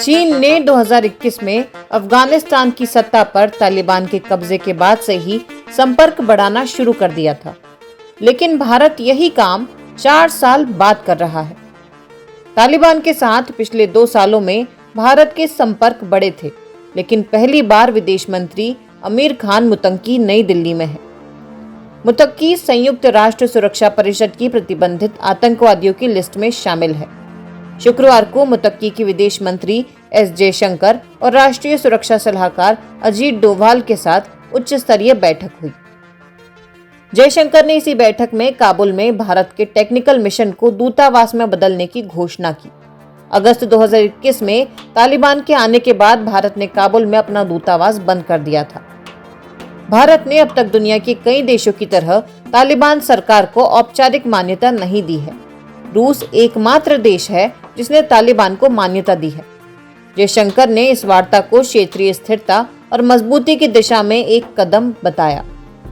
चीन ने 2021 में अफगानिस्तान की सत्ता पर तालिबान के कब्जे के बाद से ही संपर्क बढ़ाना शुरू कर दिया था, लेकिन भारत यही काम 4 साल बाद कर रहा है। तालिबान के साथ पिछले 2 सालों में भारत के संपर्क बढ़े थे, लेकिन पहली बार विदेश मंत्री आमिर खान मुत्तकी नई दिल्ली में है। मुत्तकी संयुक्त राष्ट्र सुरक्षा परिषद की प्रतिबंधित आतंकवादियों की लिस्ट में शामिल है। शुक्रवार को मुत्तकी की विदेश मंत्री एस जयशंकर और राष्ट्रीय सुरक्षा सलाहकार अजीत डोभाल के साथ उच्च स्तरीय बैठक हुई। जयशंकर ने इसी बैठक में काबुल में भारत के टेक्निकल मिशन को दूतावास में बदलने की घोषणा की। अगस्त 2021 में तालिबान के आने के बाद भारत ने काबुल में अपना दूतावास बंद कर दिया था। भारत ने अब तक दुनिया के कई देशों की तरह तालिबान सरकार को औपचारिक मान्यता नहीं दी है। रूस एकमात्र देश है जिसने तालिबान को मान्यता दी है। जयशंकर ने इस वार्ता को क्षेत्रीय स्थिरता और मजबूती की दिशा में एक कदम बताया।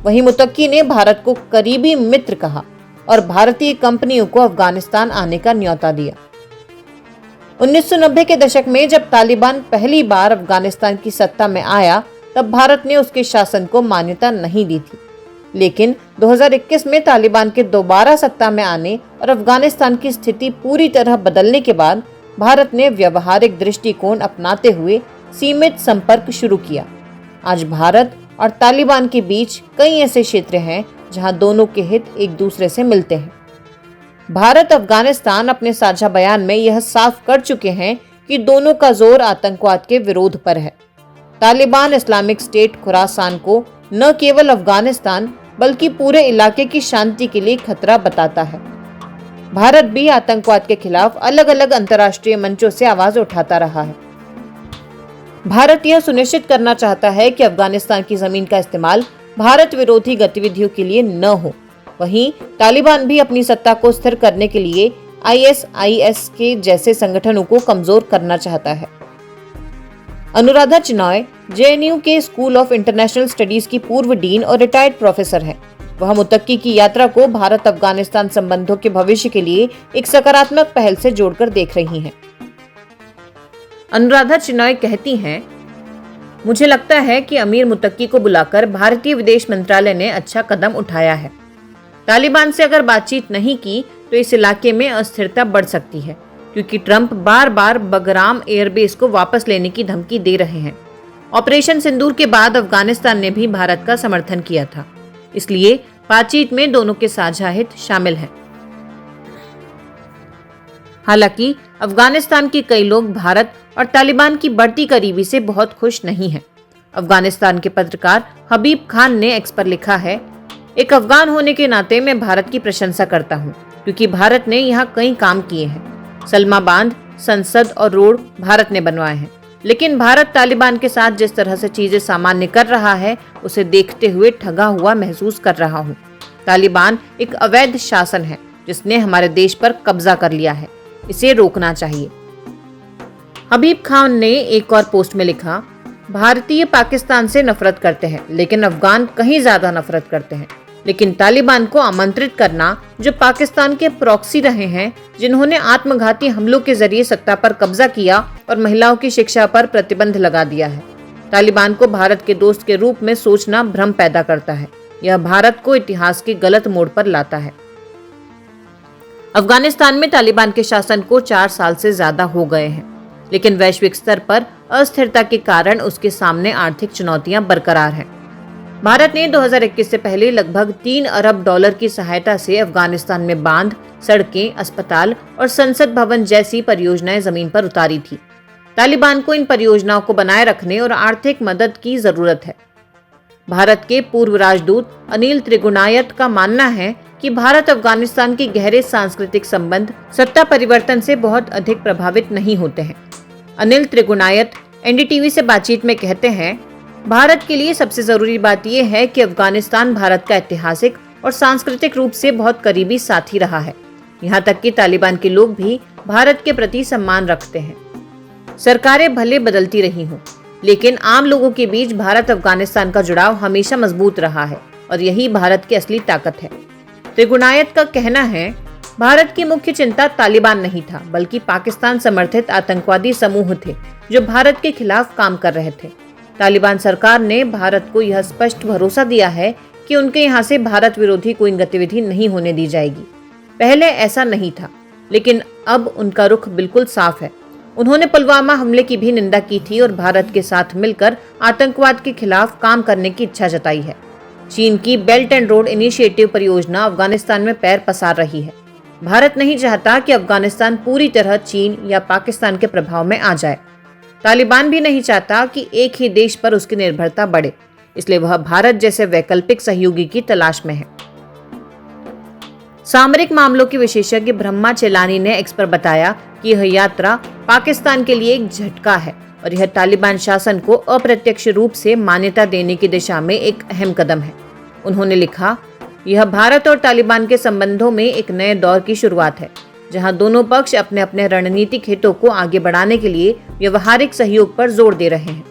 वहीं मुत्तकी ने भारत को करीबी मित्र कहा और भारतीय कंपनियों को अफगानिस्तान आने का न्योता दिया। 1990 के दशक में जब तालिबान पहली बार अफगानिस्तान की सत्ता में आया, तब भारत ने उसके शासन को मान्यता नहीं दी थी। लेकिन 2021 में तालिबान के दोबारा सत्ता में आने और अफगानिस्तान की स्थिति पूरी तरह बदलने के बाद भारत ने व्यवहारिक दृष्टिकोण अपनाते हुए सीमित संपर्क शुरू किया। आज भारत और तालिबान के बीच कई ऐसे क्षेत्र हैं जहां दोनों के हित एक दूसरे से मिलते हैं। भारत अफगानिस्तान अपने साझा बयान में यह साफ कर चुके हैं कि दोनों का जोर आतंकवाद के विरोध पर है। तालिबान इस्लामिक स्टेट खुरासान को न केवल अफगानिस्तान बल्कि पूरे इलाके की शांति के लिए खतरा बताता है। भारत भी आतंकवाद के खिलाफ अलग अलग अंतर्राष्ट्रीय मंचों से आवाज उठाता रहा है। भारत यह सुनिश्चित करना चाहता है कि अफगानिस्तान की जमीन का इस्तेमाल भारत विरोधी गतिविधियों के लिए न हो। वहीं तालिबान भी अपनी सत्ता को स्थिर करने के लिए ISIS के जैसे संगठनों को कमजोर करना चाहता है। अनुराधा चिनॉय JNU के स्कूल ऑफ इंटरनेशनल स्टडीज की पूर्व डीन और रिटायर्ड प्रोफेसर हैं। वह मुत्तकी की यात्रा को भारत अफगानिस्तान संबंधों के भविष्य के लिए एक सकारात्मक पहल से जोड़कर देख रही हैं। अनुराधा चिनॉय कहती हैं, मुझे लगता है कि अमीर मुत्तकी को बुलाकर भारतीय विदेश मंत्रालय ने अच्छा कदम उठाया है। तालिबान से अगर बातचीत नहीं की तो इस इलाके में अस्थिरता बढ़ सकती है, क्योंकि ट्रंप बार बार बगराम एयरबेस को वापस लेने की धमकी दे रहे हैं। ऑपरेशन सिंदूर के बाद अफगानिस्तान ने भी भारत का समर्थन किया था, इसलिए बातचीत में दोनों के साझा हित शामिल हैं। हालांकि अफगानिस्तान के कई लोग भारत और तालिबान की बढ़ती करीबी से बहुत खुश नहीं हैं। अफगानिस्तान के पत्रकार हबीब खान ने एक्स पर लिखा है, एक अफगान होने के नाते मैं भारत की प्रशंसा करता हूं, क्योंकि भारत ने यहाँ कई काम किए हैं। सलमा बांध, संसद और रोड भारत ने बनवाए हैं। लेकिन भारत तालिबान के साथ जिस तरह से चीजें सामान्य कर रहा है, उसे देखते हुए ठगा हुआ महसूस कर रहा हूँ। तालिबान एक अवैध शासन है जिसने हमारे देश पर कब्जा कर लिया है, इसे रोकना चाहिए। हबीब खान ने एक और पोस्ट में लिखा, भारतीय पाकिस्तान से नफरत करते हैं, लेकिन अफगान कहीं ज्यादा नफरत करते हैं। लेकिन तालिबान को आमंत्रित करना, जो पाकिस्तान के प्रॉक्सी रहे हैं, जिन्होंने आत्मघाती हमलों के जरिए सत्ता पर कब्जा किया और महिलाओं की शिक्षा पर प्रतिबंध लगा दिया है। तालिबान को भारत के दोस्त के रूप में सोचना भ्रम पैदा करता है। यह भारत को इतिहास के गलत मोड़ पर लाता है। अफगानिस्तान में तालिबान के शासन को 4 साल से ज्यादा हो गए हैं, लेकिन वैश्विक स्तर पर अस्थिरता के कारण उसके सामने आर्थिक चुनौतियां बरकरार हैं। भारत ने 2021 से पहले लगभग $3 अरब की सहायता से अफगानिस्तान में बांध, सड़कें, अस्पताल और संसद भवन जैसी परियोजनाएं जमीन पर उतारी थी। तालिबान को इन परियोजनाओं को बनाए रखने और आर्थिक मदद की जरूरत है। भारत के पूर्व राजदूत अनिल त्रिगुणायत का मानना है कि भारत अफगानिस्तान के गहरे सांस्कृतिक संबंध सत्ता परिवर्तन से बहुत अधिक प्रभावित नहीं होते हैं। अनिल त्रिगुणायत NDTV से बातचीत में कहते हैं, भारत के लिए सबसे जरूरी बात यह है कि अफगानिस्तान भारत का ऐतिहासिक और सांस्कृतिक रूप से बहुत करीबी साथी रहा है। यहाँ तक कि तालिबान के लोग भी भारत के प्रति सम्मान रखते हैं। सरकारें भले बदलती रही हों, लेकिन आम लोगों के बीच भारत अफगानिस्तान का जुड़ाव हमेशा मजबूत रहा है और यही भारत की असली ताकत है। त्रिगुणायत का कहना है, भारत की मुख्य चिंता तालिबान नहीं था, बल्कि पाकिस्तान समर्थित आतंकवादी समूह थे जो भारत के खिलाफ काम कर रहे थे। तालिबान सरकार ने भारत को यह स्पष्ट भरोसा दिया है कि उनके यहाँ से भारत विरोधी कोई गतिविधि नहीं होने दी जाएगी। पहले ऐसा नहीं था, लेकिन अब उनका रुख बिल्कुल साफ है। उन्होंने पुलवामा हमले की भी निंदा की थी और भारत के साथ मिलकर आतंकवाद के खिलाफ काम करने की इच्छा जताई है। चीन की बेल्ट एंड रोड इनिशिएटिव परियोजना अफगानिस्तान में पैर पसार रही है। भारत नहीं चाहता कि अफगानिस्तान पूरी तरह चीन या पाकिस्तान के प्रभाव में आ जाए। तालिबान भी नहीं चाहता कि एक ही देश पर उसकी निर्भरता बढ़े, इसलिए वह भारत जैसे वैकल्पिक सहयोगी की तलाश में है। सामरिक मामलों के विशेषज्ञ ब्रह्मा चेलानी ने एक्स पर बताया कि यह यात्रा पाकिस्तान के लिए एक झटका है और यह तालिबान शासन को अप्रत्यक्ष रूप से मान्यता देने की दिशा में एक अहम कदम है। उन्होंने लिखा, यह भारत और तालिबान के संबंधों में एक नए दौर की शुरुआत है, जहां दोनों पक्ष अपने अपने रणनीतिक हितों को आगे बढ़ाने के लिए व्यवहारिक सहयोग पर जोर दे रहे हैं।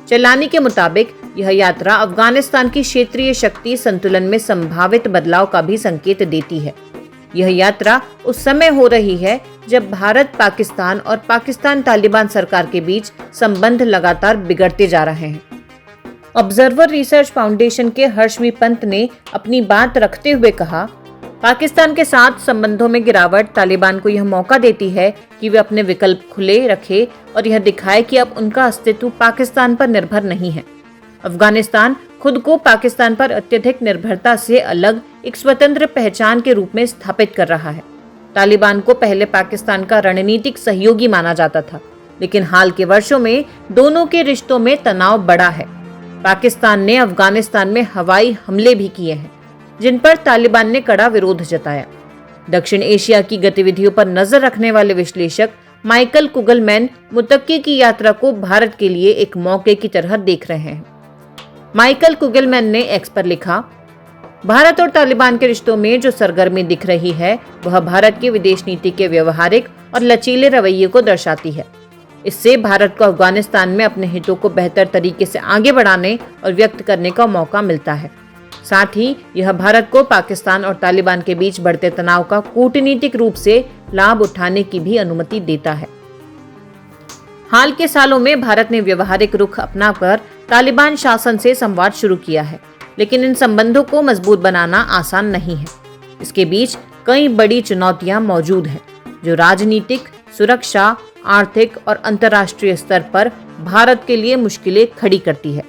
चेलानी के मुताबिक यह यात्रा अफगानिस्तान की क्षेत्रीय शक्ति संतुलन में संभावित बदलाव का भी संकेत देती है। यह यात्रा उस समय हो रही है जब भारत पाकिस्तान और पाकिस्तान तालिबान सरकार के बीच संबंध लगातार बिगड़ते जा रहे हैं। ऑब्जर्वर रिसर्च फाउंडेशन के हर्षवी पंत ने अपनी बात रखते हुए कहा, पाकिस्तान के साथ संबंधों में गिरावट तालिबान को यह मौका देती है कि वे अपने विकल्प खुले रखे और यह दिखाए कि अब उनका अस्तित्व पाकिस्तान पर निर्भर नहीं है। अफगानिस्तान खुद को पाकिस्तान पर अत्यधिक निर्भरता से अलग एक स्वतंत्र पहचान के रूप में स्थापित कर रहा है। तालिबान को पहले पाकिस्तान का रणनीतिक सहयोगी माना जाता था, लेकिन हाल के वर्षों में दोनों के रिश्तों में तनाव बढ़ा है। पाकिस्तान ने अफगानिस्तान में हवाई हमले भी किए हैं, जिन पर तालिबान ने कड़ा विरोध जताया। दक्षिण एशिया की गतिविधियों पर नजर रखने वाले विश्लेषक माइकल कुगलमैन मुत्तकी की यात्रा को भारत के लिए एक मौके की तरह देख रहे हैं। माइकल कुगलमैन ने एक्स पर लिखा, भारत और तालिबान के रिश्तों में जो सरगर्मी दिख रही है वह भारत की विदेश नीति के व्यवहारिक और लचीले रवैये को दर्शाती है। इससे भारत को अफगानिस्तान में अपने हितों को बेहतर तरीके से आगे बढ़ाने और व्यक्त करने का मौका मिलता है। साथ ही यह भारत को पाकिस्तान और तालिबान के बीच बढ़ते तनाव का कूटनीतिक रूप से लाभ उठाने की भी अनुमति देता है। हाल के सालों में भारत ने व्यवहारिक रुख अपनाकर तालिबान शासन से संवाद शुरू किया है, लेकिन इन संबंधों को मजबूत बनाना आसान नहीं है। इसके बीच कई बड़ी चुनौतियां मौजूद हैं, जो राजनीतिक, सुरक्षा, आर्थिक और अंतर्राष्ट्रीय स्तर पर भारत के लिए मुश्किलें खड़ी करती है।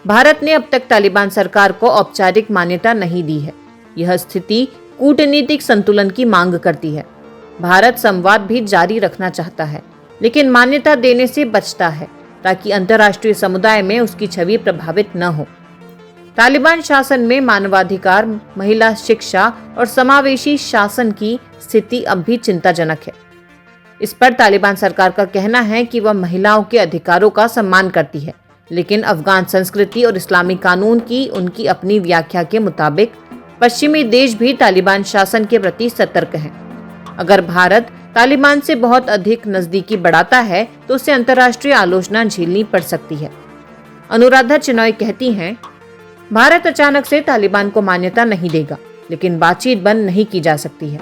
भारत ने अब तक तालिबान सरकार को औपचारिक मान्यता नहीं दी है। यह स्थिति कूटनीतिक संतुलन की मांग करती है। भारत संवाद भी जारी रखना चाहता है, लेकिन मान्यता देने से बचता है ताकि अंतर्राष्ट्रीय समुदाय में उसकी छवि प्रभावित न हो। तालिबान शासन में मानवाधिकार, महिला शिक्षा और समावेशी शासन की स्थिति अब भी चिंताजनक है। इस पर तालिबान सरकार का कहना है कि वह महिलाओं के अधिकारों का सम्मान करती है, लेकिन अफगान संस्कृति और इस्लामी कानून की उनकी अपनी व्याख्या के मुताबिक पश्चिमी देश भी तालिबान शासन के प्रति सतर्क हैं। अगर भारत तालिबान से बहुत अधिक नजदीकी बढ़ाता है तो उसे अंतर्राष्ट्रीय आलोचना झेलनी पड़ सकती है। अनुराधा चिनॉय कहती हैं, भारत अचानक से तालिबान को मान्यता नहीं देगा, लेकिन बातचीत बंद नहीं की जा सकती है।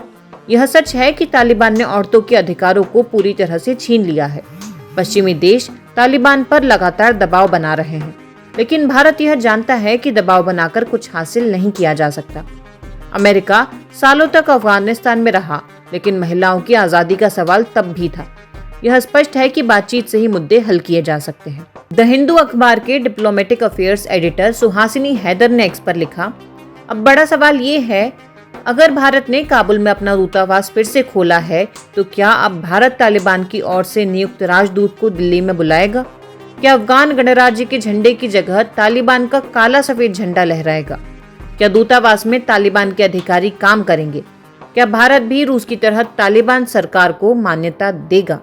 यह सच है कि तालिबान ने औरतों के अधिकारों को पूरी तरह से छीन लिया है। पश्चिमी देश तालिबान पर लगातार दबाव बना रहे हैं, लेकिन भारत यह जानता है कि दबाव बनाकर कुछ हासिल नहीं किया जा सकता। अमेरिका सालों तक अफगानिस्तान में रहा, लेकिन महिलाओं की आजादी का सवाल तब भी था। यह स्पष्ट है कि बातचीत से ही मुद्दे हल किए जा सकते हैं। द हिंदू अखबार के diplomatic affairs editor Suhasini Haidar ने एक्स पर लिखा, अब बड़ा सवाल ये है, अगर भारत ने काबुल में अपना दूतावास फिर से खोला है तो क्या अब भारत तालिबान की ओर से नियुक्त राजदूत को दिल्ली में बुलाएगा? क्या अफगान गणराज्य के झंडे की जगह तालिबान का काला सफेद झंडा लहराएगा? क्या दूतावास में तालिबान के अधिकारी काम करेंगे? क्या भारत भी रूस की तरह तालिबान सरकार को मान्यता देगा?